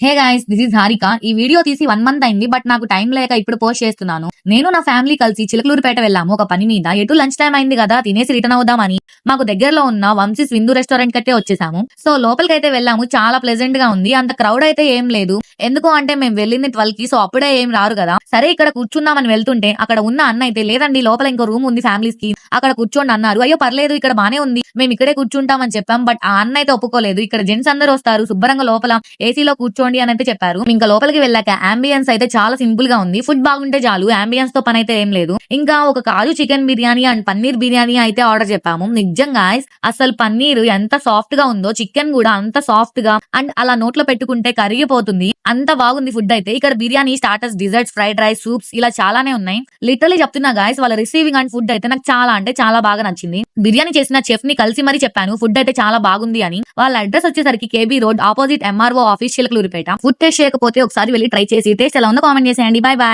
Hey guys, this is Harika. ఈ video తీసి 1 month అయింది. బట్ నాకు టైం లేక ఇప్పుడు పోస్ట్ చేస్తున్నాను. నేను నా ఫ్యామిలీ కలిసి చిలకలూరుపేట వెళ్ళాము ఒక పని మీద. ఎటు లంచ్ టైం అయింది కదా, తినేసి రిటర్న్ అవుదామని మాకు దగ్గరలో ఉన్న వంశీస్ విందు రెస్టారెంట్ కట్టే వచ్చేసాము. సో లోపలికైతే వెళ్ళాము. చాలా ప్లెజెంట్ గా ఉంది. అంత క్రౌడ్ అయితే ఏం లేదు. ఎందుకు అంటే మేము వెళ్ళింది 12 కి. సో అప్పుడే ఏం రారు కదా. సరే ఇక్కడ కూర్చుందామని వెళ్తుంటే అక్కడ ఉన్న అన్న అయితే లేదండి, లోపల ఇంకో రూమ్ ఉంది ఫ్యామిలీస్ కి, అక్కడ కూర్చోండి అన్నారు. అయ్యో పర్లేదు, ఇక్కడ బానే ఉంది, మేము ఇక్కడే కూర్చుంటామని చెప్పాం. బట్ ఆ అన్న అయితే ఒప్పుకోలేదు. ఇక్కడ జెంట్స్ అందరూ వస్తారు, శుభ్రంగా లోపల ఏసీలో కూర్చోండి అని అయితే చెప్పారు. ఇంకా లోపలికి వెళ్ళాక అంబియన్స్ అయితే చాలా సింపుల్ గా ఉంది. ఫుడ్ బాగుంటే చాలు, అంబియన్స్ తో పని అయితే ఏం లేదు. ఇంకా ఒక కాజు చికెన్ బిర్యానీ అండ్ పన్నీర్ బిర్యానీ అయితే ఆర్డర్ చెప్పాము. నిజంగా అసలు పన్నీర్ ఎంత సాఫ్ట్ గా ఉందో, చికెన్ కూడా అంత సాఫ్ట్ గా అండ్ అలా నోట్లో పెట్టుకుంటే కరిగిపోతుంది. అంత బాగుంది ఫుడ్ అయితే. ఇక్కడ biryani, starters, desserts, fried rice, soups ఇలా చాలానే ఉన్నాయి. లిటరలీ చెప్తున్నా గాయస్, వాళ్ళ రిసీవింగ్ అండ్ ఫుడ్ అయితే నాకు చాలా అంటే చాలా బాగా నచ్చింది. బిర్యానీ చేసిన చెఫ్ ని కలిసి మరీ చెప్పాను ఫుడ్ అయితే చాలా బాగుంది అని. వాళ్ళ అడ్రస్ వచ్చేసరికి KB road opposite MRO office Chilakaluripet. Food taste చేయకపోతే ఒకసారి వెళ్ళి ట్రై చేసి టేస్ట్ ఎలా ఉందో కామెంట్ చేసేయండి. By by.